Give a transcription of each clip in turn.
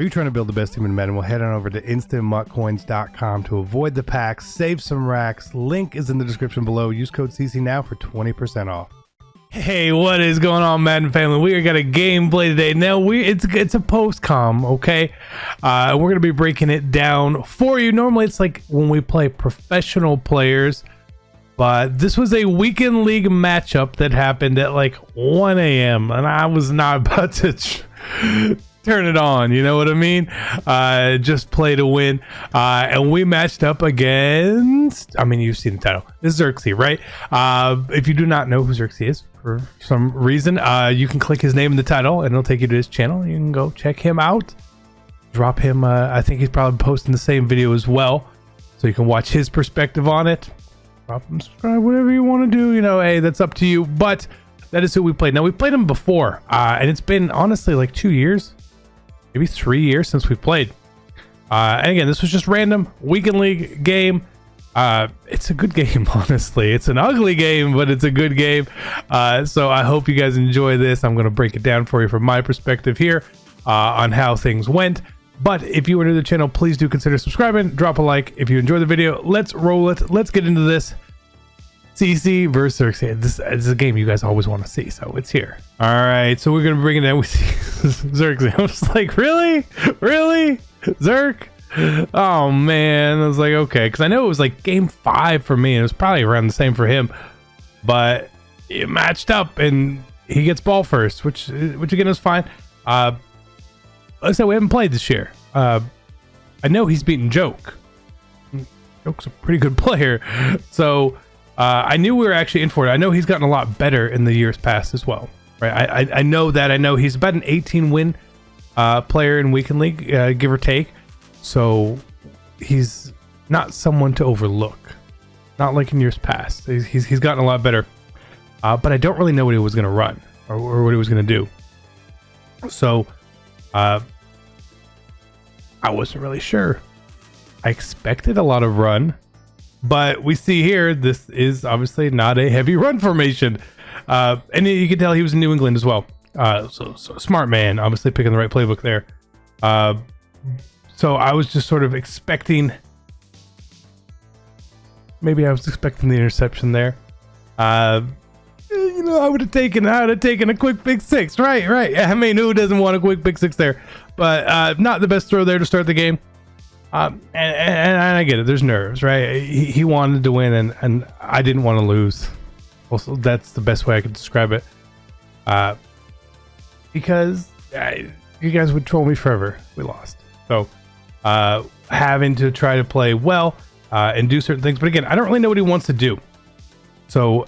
Are you trying to build the best team in Madden? Well, head on over to instantmuttcoins.com to avoid the packs, save some racks. Link is in the description below. Use code CC now for 20% off. Hey, what is going on, Madden family? We got a gameplay today. Now it's a post-com, okay? We're gonna be breaking it down for you. Normally it's like when we play professional players, but this was a weekend league matchup that happened at like 1 a.m. and I was not about to turn it on, you know what I mean? Just play to win. And we matched up against, I mean, you've seen the title. This is zirksee, right? If you do not know who zirksee is for some reason, you can click his name in the title and it'll take you to his channel. You can go check him out. Drop him, I think he's probably posting the same video as well. So you can watch his perspective on it. Drop him, subscribe, whatever you want to do. You know, hey, that's up to you. But that is who we played. Now, we played him before, and it's been honestly like 2 years. Maybe 3 years since we played. And again, this was just random weekend league game. It's a good game, honestly. It's an ugly game, but it's a good game. So I hope you guys enjoy this. I'm going to break it down for you from my perspective here on how things went. But if you are new to the channel, please do consider subscribing. Drop a like if you enjoy the video. Let's roll it. Let's get into this. CC versus zirksee. This is a game you guys always want to see, so it's here. All right, so we're gonna bring it down with zirksee. I was like, really, Zirk? Oh man, I was like, okay, because I know it was like game 5 for me, and it was probably around the same for him. But it matched up, and he gets ball first, which again is fine. Like I said, we haven't played this year. I know he's beaten Joke. Joke's a pretty good player, so. I knew we were actually in for it. I know he's gotten a lot better in the years past as well, right? I know that. I know he's about an 18 win player in weekend league, give or take. So he's not someone to overlook. Not like in years past. He's gotten a lot better. But I don't really know what he was going to run or what he was going to do. So I wasn't really sure. I expected a lot of run. But we see here, this is obviously not a heavy run formation. And you can tell he was in New England as well. So smart man, obviously picking the right playbook there. So I was just sort of expecting, maybe I was expecting the interception there. You know, I would have taken a quick pick 6, right. I mean, who doesn't want a quick pick 6 there? But not the best throw there to start the game. And I get it. There's nerves, right? He wanted to win, and I didn't want to lose. Also, that's the best way I could describe it. Because you guys would troll me forever. We lost. So having to try to play well and do certain things. But again, I don't really know what he wants to do. So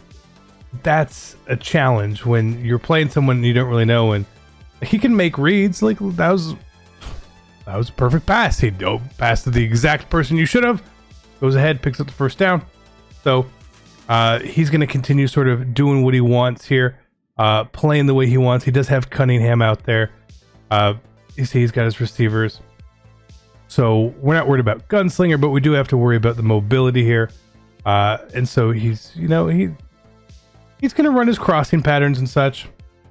that's a challenge when you're playing someone you don't really know, and he can make reads. Like that was a perfect pass. He passed to the exact person you should have. Goes ahead, picks up the first down. So he's going to continue sort of doing what he wants here, playing the way he wants. He does have Cunningham out there. You see he's got his receivers. So we're not worried about gunslinger, but we do have to worry about the mobility here. And so he's going to run his crossing patterns and such.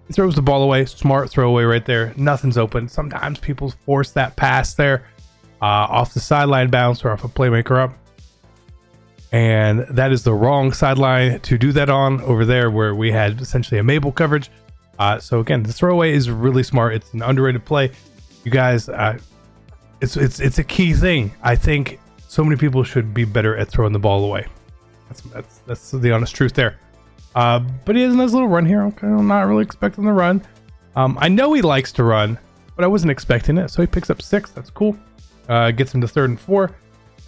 He throws the ball away. Smart throwaway right there. Nothing's open. Sometimes people force that pass there off the sideline bounce or off a playmaker up. And that is the wrong sideline to do that on over there where we had essentially a Mabel coverage. So again, the throwaway is really smart. It's an underrated play. You guys, it's a key thing. I think so many people should be better at throwing the ball away. That's the honest truth there. But he has a nice little run here. Okay, I'm not really expecting the run. I know he likes to run, but I wasn't expecting it. So he picks up 6. That's cool. Gets him to 3rd and 4.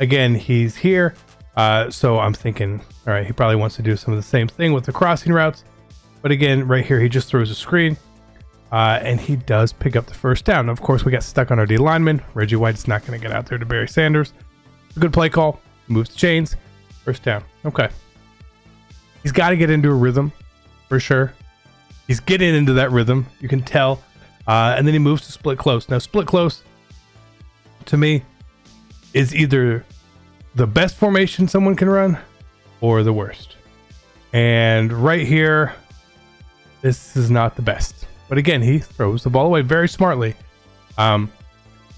Again, he's here. So I'm thinking, all right, he probably wants to do some of the same thing with the crossing routes. But again, right here, he just throws a screen. And he does pick up the first down. Of course, we got stuck on our D lineman. Reggie White's not going to get out there to Barry Sanders. It's a good play call. Moves the chains. First down. Okay. He's got to get into a rhythm, for sure. He's getting into that rhythm. You can tell. And then he moves to split close. Now, split close, to me, is either the best formation someone can run or the worst. And right here, this is not the best. But again, he throws the ball away very smartly.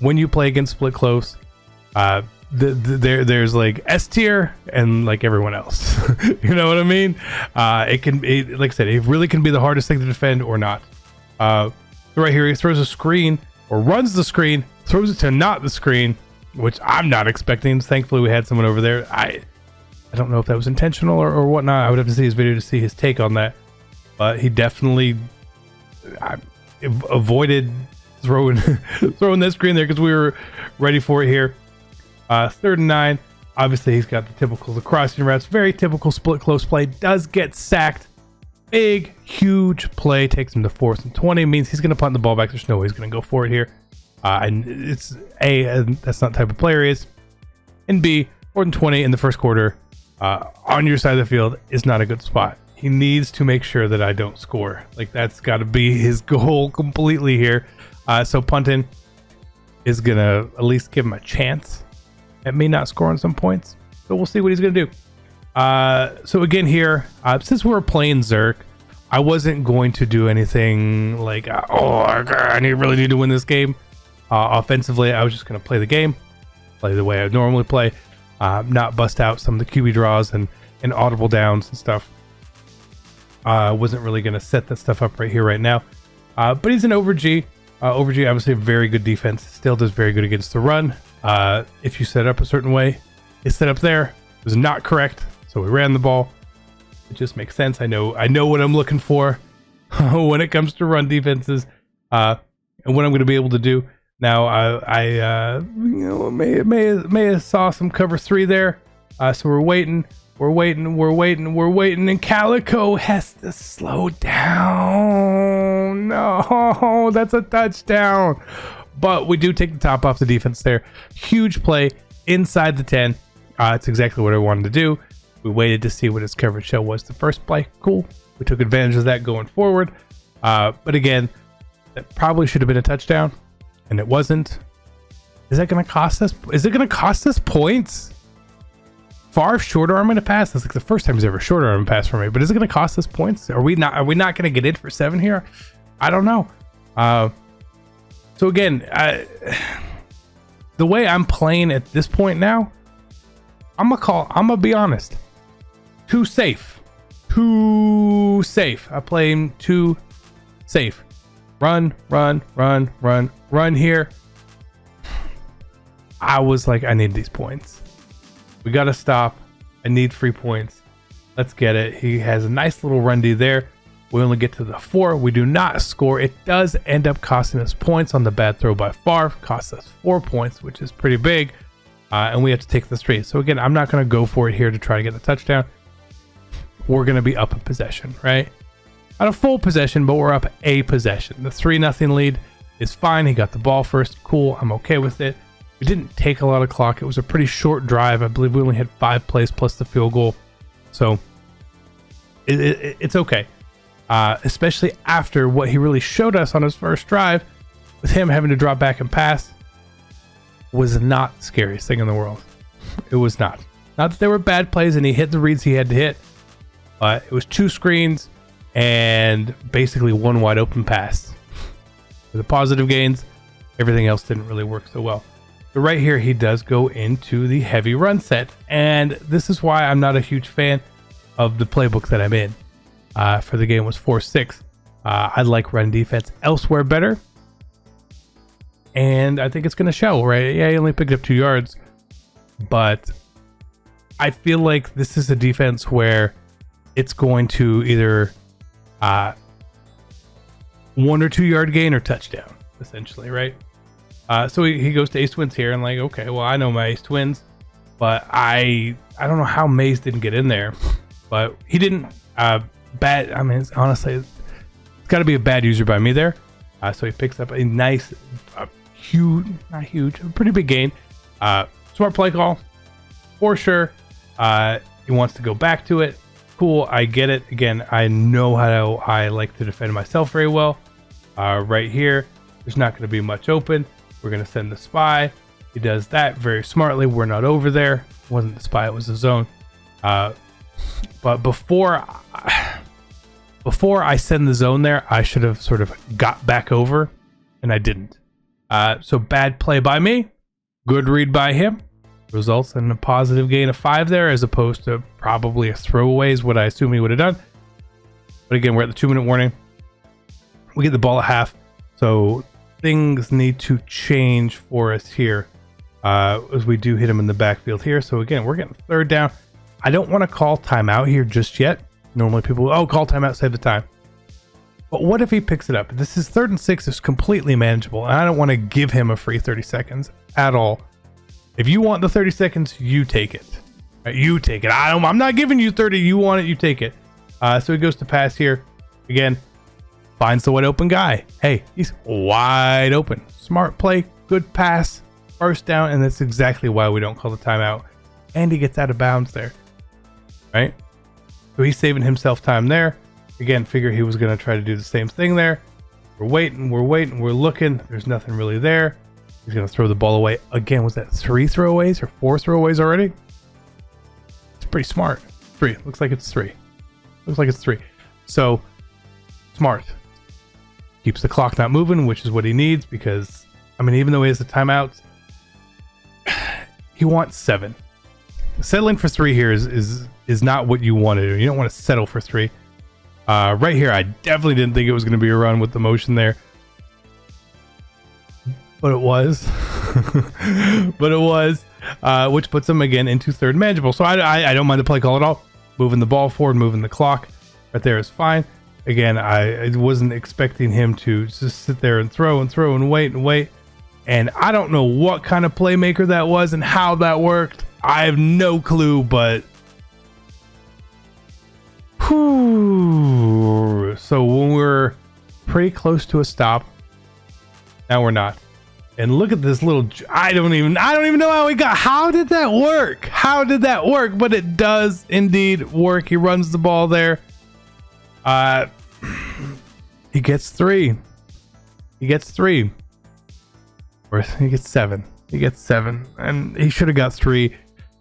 when you play against split close, there's like S tier and like everyone else. You know what I mean? It can be, like I said, it really can be the hardest thing to defend or not. Right here, he throws a screen or runs the screen, throws it to not the screen, which I'm not expecting. Thankfully, we had someone over there. I don't know if that was intentional or whatnot. I would have to see his video to see his take on that. But he definitely avoided throwing that screen there because we were ready for it here. 3rd and 9. Obviously, he's got the typical crossing routes. Very typical split close play. Does get sacked. Big, huge play. Takes him to 4th and 20. Means he's going to punt the ball back. There's no way he's going to go for it here. And it's A, that's not the type of player he is. And B, 4th and 20 in the first quarter on your side of the field is not a good spot. He needs to make sure that I don't score. Like, that's got to be his goal completely here. So punting is going to at least give him a chance at me not scoring some points. So we'll see what he's going to do. So again here, since we were playing ZIRK, I wasn't going to do anything like, I really need to win this game. Offensively, I was just going to play the game, play the way I normally play, not bust out some of the QB draws and audible downs and stuff. I wasn't really going to set that stuff up right here, right now. But he's an over-G. Over-G, obviously a very good defense. Still does very good against the run. If you set up a certain way, his setup there was not correct. So we ran the ball. It just makes sense. I know what I'm looking for when it comes to run defenses, and what I'm going to be able to do. Now I may have saw some cover 3 there. So we're waiting, and Calico has to slow down. No, that's a touchdown. But we do take the top off the defense there. Huge play inside the 10. It's exactly what I wanted to do. We waited to see what his coverage show was the first play. Cool. We took advantage of that going forward. But again, that probably should have been a touchdown, and it wasn't. Is that going to cost us? Is it going to cost us points? Favre short arming a pass. That's like the first time he's ever short arming a pass for me. But is it going to cost us points? Are we not going to get in for 7 here? I don't know. So again, the way I'm playing at this point now, I'm gonna be honest. Too safe. I play him too safe. Run here. I was like, I need these points. We gotta stop. I need 3 points. Let's get it. He has a nice little run D there. We only get to the 4. We do not score. It does end up costing us points on the bad throw by Favre. Costs us 4 points, which is pretty big. And we have to take the 3. So again, I'm not going to go for it here to try to get the touchdown. We're going to be up a possession, right? Not a full possession, but we're up a possession. The 3-0 lead is fine. He got the ball first. Cool. I'm okay with it. We didn't take a lot of clock. It was a pretty short drive. I believe we only had 5 plays plus the field goal. So it's okay. Especially after what he really showed us on his first drive, with him having to drop back and pass, was not the scariest thing in the world. It was not. Not that there were bad plays and he hit the reads he had to hit, but it was 2 screens and basically 1 wide open pass. For the positive gains, everything else didn't really work so well. So right here, he does go into the heavy run set, and this is why I'm not a huge fan of the playbook that I'm in. For the game was 4-6. I like run defense elsewhere better, and I think it's going to show, right? Yeah, he only picked up 2 yards, but I feel like this is a defense where it's going to either 1 or 2 yard gain or touchdown, essentially, right? So he goes to ace twins here, and like, okay, well, I know my ace twins, but I don't know how Mays didn't get in there, but he didn't. Bad. I mean, honestly, it's got to be a bad user by me there. So he picks up a nice, huge, not huge, a pretty big gain. Smart play call, for sure. He wants to go back to it. Cool, I get it. Again, I know how I like to defend myself very well. Right here, there's not going to be much open. We're going to send the spy. He does that very smartly. We're not over there. It wasn't the spy, it was the zone. But before I send the zone there, I should have sort of got back over, and I didn't. So bad play by me, good read by him. Results in a positive gain of 5 there, as opposed to probably a throwaway is what I assume he would have done. But again, we're at the 2-minute warning. We get the ball at half, so things need to change for us here, as we do hit him in the backfield here. So again, we're getting 3rd down. I don't want to call timeout here just yet. Normally people, oh, call timeout, save the time. But what if he picks it up? This is 3rd and 6 is completely manageable, and I don't want to give him a free 30 seconds at all. If you want the 30 seconds, you take it. Right, you take it. I'm not giving you 30. You want it, you take it. So he goes to pass here. Again, finds the wide open guy. Hey, he's wide open. Smart play, good pass, 1st down, and that's exactly why we don't call the timeout. And he gets out of bounds there. Right? So he's saving himself time there. Again, figure he was going to try to do the same thing there. We're waiting, we're looking. There's nothing really there. He's going to throw the ball away. Again, was that 3 throwaways or 4 throwaways already? It's pretty smart. 3. Looks like it's 3. Looks like it's 3. So, smart. Keeps the clock not moving, which is what he needs because, I mean, even though he has the timeouts, he wants 7. Settling for 3 here is not what you want to do. You don't want to settle for 3. Right here, I definitely didn't think it was going to be a run with the motion there. But it was. Which puts him again into 3rd manageable. So I don't mind the play call at all. Moving the ball forward, moving the clock right there is fine. Again, I wasn't expecting him to just sit there and throw and wait. And I don't know what kind of playmaker that was and how that worked. I have no clue, but whew. So when we're pretty close to a stop, now we're not. And look at this little, I don't even know how how did that work? But it does indeed work. He runs the ball there. He gets 3. Or he gets 7. And he should have got 3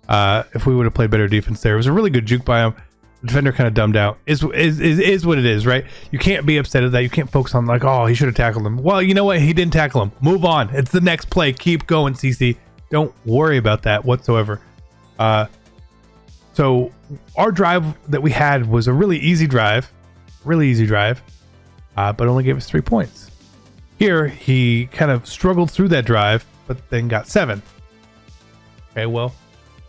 if we would have played better defense there. It was a really good juke by him. The defender kind of dumbed out. Is what it is, right? You can't be upset at that. You can't focus on like, oh, he should have tackled him. Well, you know what? He didn't tackle him. Move on. It's the next play. Keep going, CC. Don't worry about that whatsoever. So our drive that we had was a really easy drive, but only gave us 3 points. Here, he kind of struggled through that drive, but then got 7. Okay, well,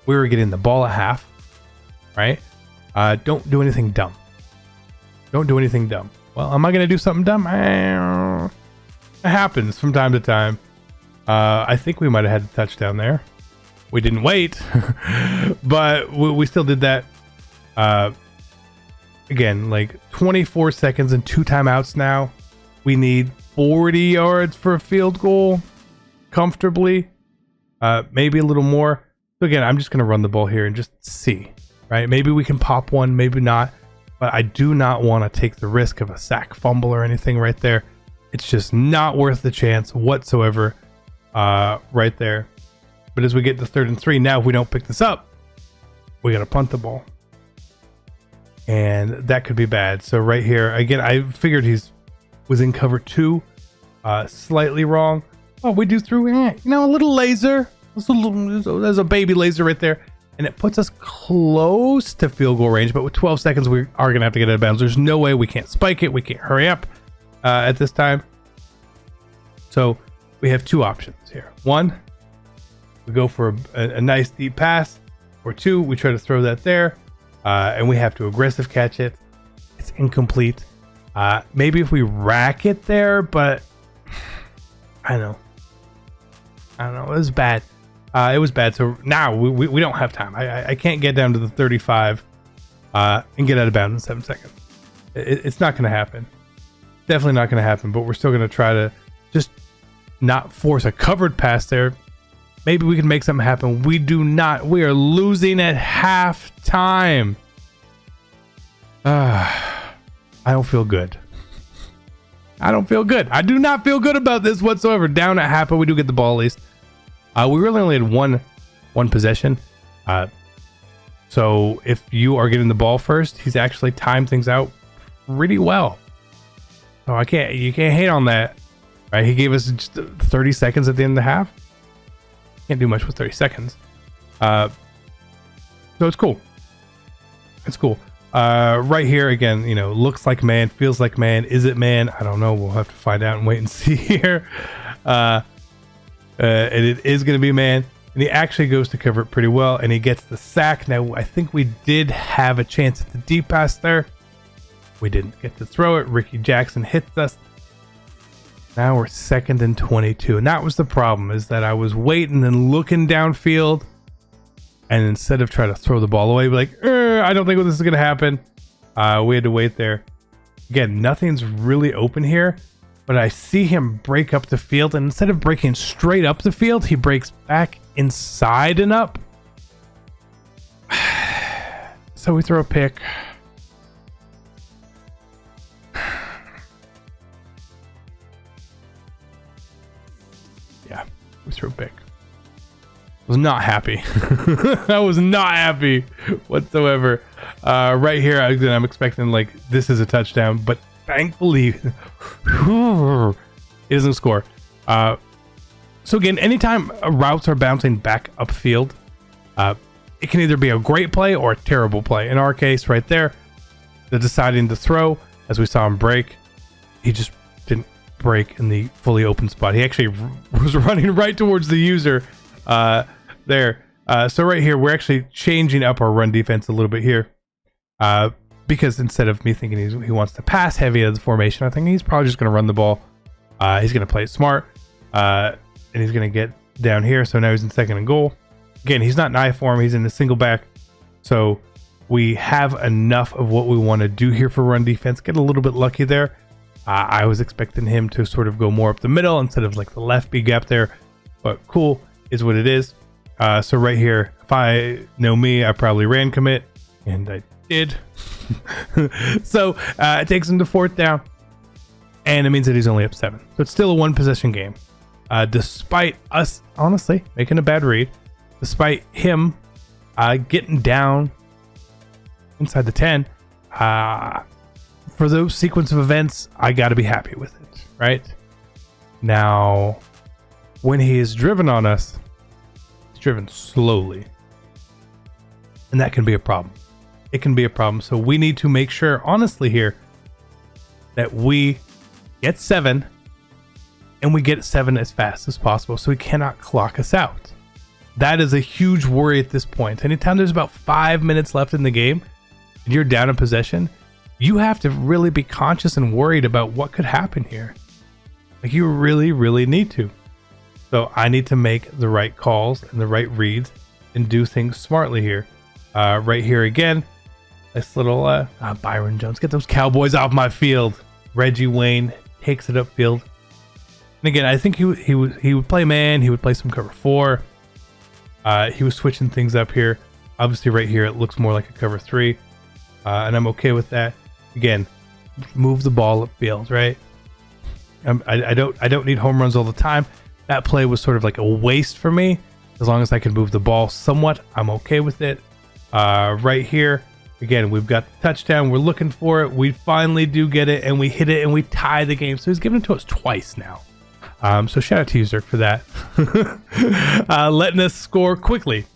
we were getting the ball at half, right? Don't do anything dumb. Well, am I going to do something dumb? It happens from time to time. I think we might have had the touchdown there. We didn't wait, but we still did that. Again, like 24 seconds and 2 timeouts now. We need 40 yards for a field goal comfortably. Maybe a little more. So again, I'm just going to run the ball here and just see. Right? Maybe we can pop one, maybe not. But I do not want to take the risk of a sack, fumble, or anything right there. It's just not worth the chance whatsoever right there. But as we get to 3rd and 3, now if we don't pick this up, we got to punt the ball. And that could be bad. So right here, again, I figured was in cover 2. Slightly wrong. Oh, we do through, a little laser. There's a baby laser right there. And it puts us close to field goal range, but with 12 seconds, we are going to have to get out of bounds. There's no way we can't spike it. We can't hurry up at this time. So we have 2 options here. 1, we go for a nice deep pass, or 2, we try to throw that there, and we have to aggressive catch it. It's incomplete. Maybe if we rack it there, but I don't know. It was bad. It was bad. So now we don't have time. I can't get down to the 35 and get out of bounds in 7 seconds. It's not going to happen. Definitely not going to happen. But we're still going to try to just not force a covered pass there. Maybe we can make something happen. We do not. We are losing at halftime. I don't feel good. I do not feel good about this whatsoever. Down at half, but we do get the ball at least. We really only had one possession. So if you are getting the ball first, he's actually timed things out pretty well. So you can't hate on that. right? He gave us just 30 seconds at the end of the half. Can't do much with 30 seconds. So it's cool. It's cool. Right here again, you know, looks like man, feels like man. Is it man? I don't know. We'll have to find out and wait and see here. And it is going to be man. And he actually goes to cover it pretty well, and he gets the sack. Now, I think we did have a chance at the deep pass there. We didn't get to throw it. Ricky Jackson hits us. Now we're 2nd and 22. And that was the problem, is that I was waiting and looking downfield. And instead of trying to throw the ball away, be like, I don't think this is going to happen. We had to wait there. Again, nothing's really open here. But I see him break up the field. And instead of breaking straight up the field, he breaks back inside and up. So we throw a pick. Yeah, we threw a pick. Was not happy. I was not happy whatsoever. Right here, I'm expecting like this is a touchdown, but thankfully, it doesn't score. So again, anytime routes are bouncing back upfield, it can either be a great play or a terrible play. In our case, right there, the deciding to throw, as we saw him break, he just didn't break in the fully open spot. He actually was running right towards the user there. So right here, we're actually changing up our run defense a little bit here. Because instead of me thinking he wants to pass heavy as the formation, I think he's probably just going to run the ball. He's going to play it smart. And he's going to get down here. So now he's in 2nd and goal. Again, he's not in I form. He's in the single back. So we have enough of what we want to do here for run defense. Get a little bit lucky there. I was expecting him to sort of go more up the middle instead of like the left B gap there. But cool is what it is. So right here, if I know me, I probably ran commit. And I did. So it takes him to 4th down. And it means that he's only up 7. So it's still a 1 possession game. Despite us, honestly, making a bad read. Despite him getting down inside the 10. For those sequence of events, I got to be happy with it, right? Now, when he is driven on us, he's driven slowly. And that can be a problem. It can be a problem. So we need to make sure, honestly here, that we get 7 and we get 7 as fast as possible so he cannot clock us out. That is a huge worry at this point. Anytime there's about 5 minutes left in the game and you're down in possession, you have to really be conscious and worried about what could happen here. Like you really, really need to. So I need to make the right calls and the right reads and do things smartly here. Right here again, this little Byron Jones, get those Cowboys off my field. Reggie Wayne takes it upfield. And again, I think he would play man. He would play some cover 4. He was switching things up here. Obviously, right here it looks more like a cover 3, and I'm okay with that. Again, move the ball upfield, right? I don't need home runs all the time. That play was sort of like a waste for me. As long as I can move the ball somewhat, I'm okay with it. Right here, again, we've got the touchdown. We're looking for it. We finally do get it, and we hit it, and we tie the game. So he's given it to us twice now. So shout out to you, ZIRK, for that. Letting us score quickly.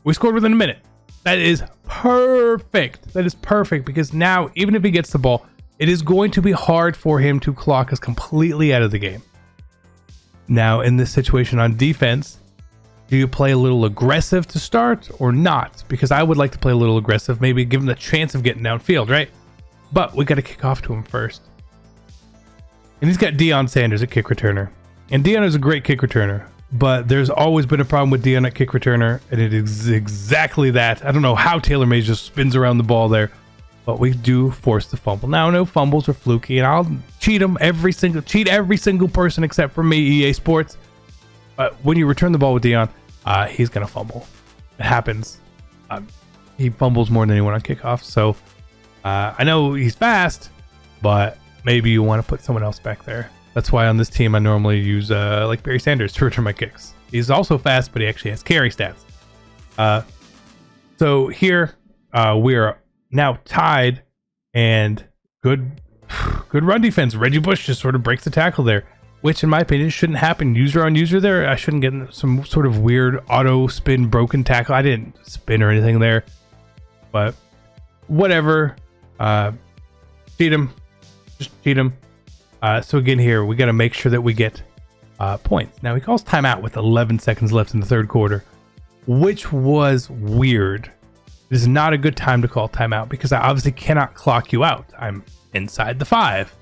We scored within a minute. That is perfect. That is perfect because now, even if he gets the ball, it is going to be hard for him to clock us completely out of the game. Now, in this situation on defense, do you play a little aggressive to start or not? Because I would like to play a little aggressive, maybe give him the chance of getting downfield, right? But we got to kick off to him first. And he's got Deion Sanders at kick returner. And Deion is a great kick returner. But there's always been a problem with Deion at kick returner. And it is exactly that. I don't know how Taylor Mays just spins around the ball there. But we do force the fumble. Now, no fumbles are fluky. And I'll cheat every single person except for me, EA Sports. But when you return the ball with Deion, he's going to fumble. It happens. He fumbles more than anyone on kickoff. So I know he's fast, but maybe you want to put someone else back there. That's why on this team I normally use like Barry Sanders to return my kicks. He's also fast, but he actually has carry stats. So here we are now tied, and good run defense. Reggie Bush just sort of breaks the tackle there. which in my opinion shouldn't happen user on user there. I shouldn't get some sort of weird auto spin broken tackle. I didn't spin or anything there, but whatever. Cheat him, just cheat him. So again here, we got to make sure that we get points. Now he calls timeout with 11 seconds left in the third quarter, which was weird. It is not a good time to call timeout because I obviously cannot clock you out. I'm inside the 5.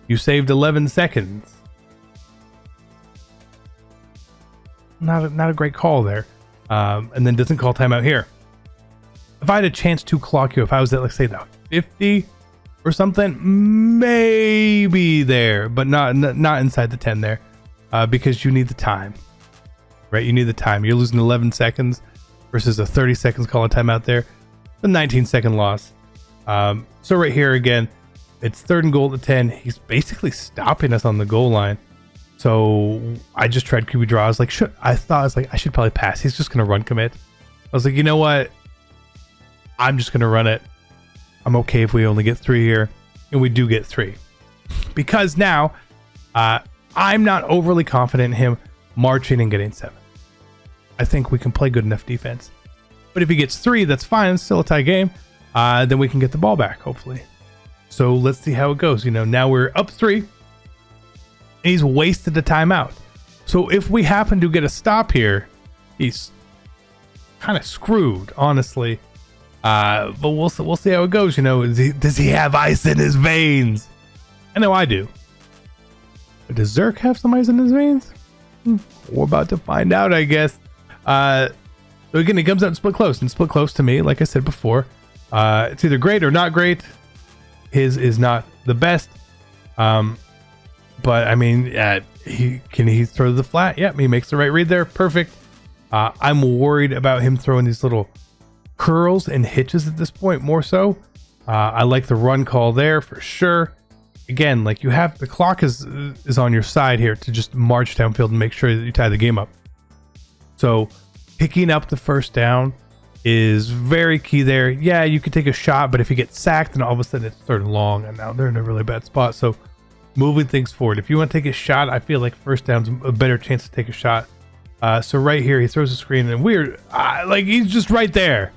You saved 11 seconds. Not a great call there. And then doesn't call timeout here. If I had a chance to clock you, if I was at, let's say, the 50 or something, maybe there, but not inside the 10 there, because you need the time, right? You need the time. You're losing 11 seconds versus a 30 seconds call a timeout there, a 19-second loss. So right here again, it's 3rd and goal at the 10. He's basically stopping us on the goal line. So I just tried QB draw. I was like, I should probably pass. He's just gonna run commit. I was like, you know what? I'm just gonna run it. I'm okay if we only get 3 here, and we do get 3, because now I'm not overly confident in him marching and getting 7. I think we can play good enough defense, but if he gets 3, that's fine. It's still a tie game. Then we can get the ball back, hopefully. So let's see how it goes. You know, now we're up 3, and he's wasted the timeout. So if we happen to get a stop here, he's kind of screwed, honestly. But we'll see how it goes. You know, does he have ice in his veins? I know I do. But does Zirk have some ice in his veins? We're about to find out, I guess. So again, it comes out and split close. And split close to me, like I said before, it's either great or not great. His is not the best. But I mean, can he throw the flat? Yep, he makes the right read there. Perfect. I'm worried about him throwing these little curls and hitches at this point more so. I like the run call there for sure. Again, like, you have the clock is on your side here to just march downfield and make sure that you tie the game up. So picking up the first down is very key there. Yeah, you could take a shot, but if you get sacked, then all of a sudden it's 3rd and long, and now they're in a really bad spot. So moving things forward, if you want to take a shot, I feel like first down's a better chance to take a shot. So right here, he throws a screen, and weird, like, he's just right there.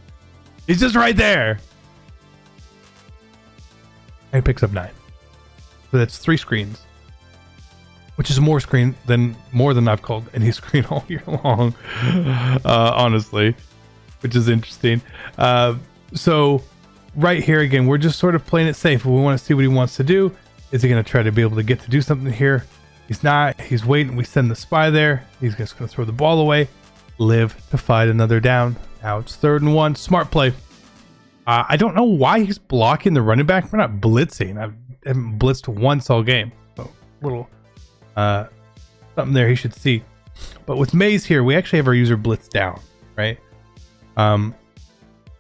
He's just right there. And he picks up 9. So that's 3 screens, which is more than I've called any screen all year long, honestly, which is interesting. So right here again, we're just sort of playing it safe. We want to see what he wants to do. Is he going to try to be able to get to do something here? He's not. He's waiting. We send the spy there. He's just going to throw the ball away. Live to fight another down. Now it's 3rd and 1. Smart play. I don't know why he's blocking the running back. We're not blitzing. I haven't blitzed once all game. So little something there he should see. But with Maze here, we actually have our user blitz down, right? And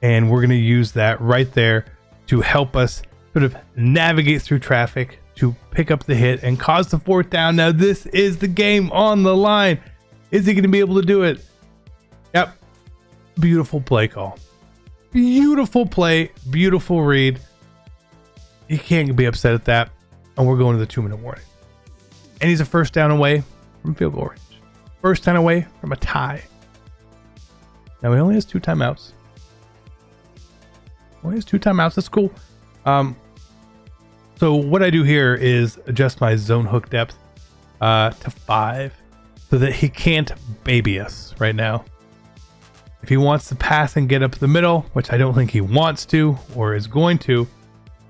we're going to use that right there to help us sort of navigate through traffic to pick up the hit and cause the 4th down. Now this is the game on the line. Is he going to be able to do it? Yep. Beautiful play call. Beautiful play. Beautiful read. You can't be upset at that. And we're going to the 2-minute warning. And he's a first down away from field goal range. First down away from a tie. Now he only has 2 timeouts. That's cool. So what I do here is adjust my zone hook depth to 5 so that he can't baby us right now. If he wants to pass and get up the middle, which I don't think he wants to or is going to,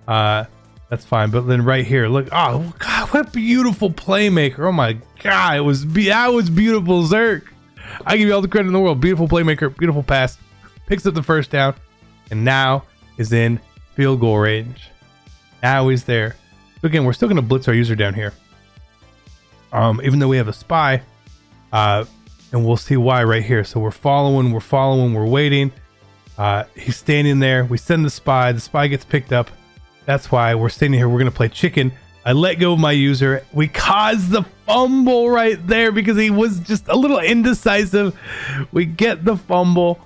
that's fine. But then right here, look, oh God, what a beautiful playmaker. Oh my God, that was beautiful, Zirk. I give you all the credit in the world. Beautiful playmaker, beautiful pass, picks up the first down, and now is in field goal range. Now he's there. So again, we're still going to blitz our user down here, even though we have a spy, and we'll see why right here. So we're following, we're waiting. He's standing there. We send the spy gets picked up. That's why we're standing here. We're going to play chicken. I let go of my user. We caused the fumble right there because he was just a little indecisive. We get the fumble.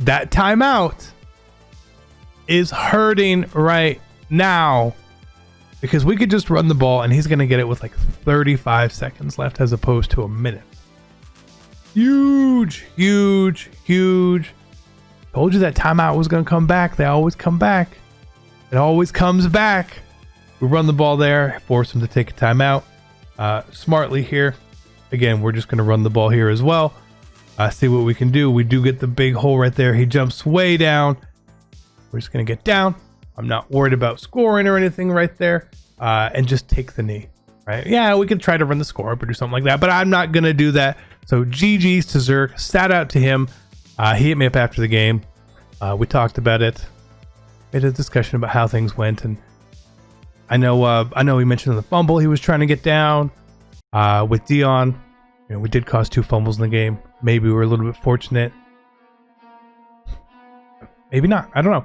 That timeout is hurting right now. because we could just run the ball and he's going to get it with like 35 seconds left as opposed to a minute. Huge, huge, huge. Told you that timeout was going to come back. They always come back. It always comes back. We run the ball there, force him to take a timeout. Smartly here. Again, we're just going to run the ball here as well. See what we can do. We do get the big hole right there. He jumps way down. We're just going to get down. I'm not worried about scoring or anything right there. And just take the knee, right? Yeah, we could try to run the score up or do something like that, but I'm not going to do that. So GG's to Zirk. Stat out to him. He hit me up after the game. We talked about it. Made a discussion about how things went. And I know he mentioned the fumble he was trying to get down with Dion. You know, we did cause 2 fumbles in the game. Maybe we were a little bit fortunate. Maybe not. I don't know.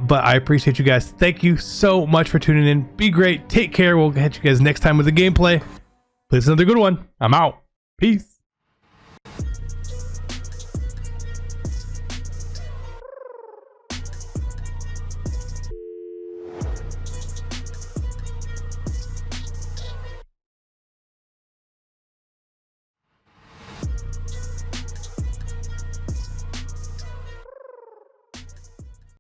But I appreciate you guys. Thank you so much for tuning in. Be great. Take care. We'll catch you guys next time with the gameplay. Play another good one. I'm out. Peace.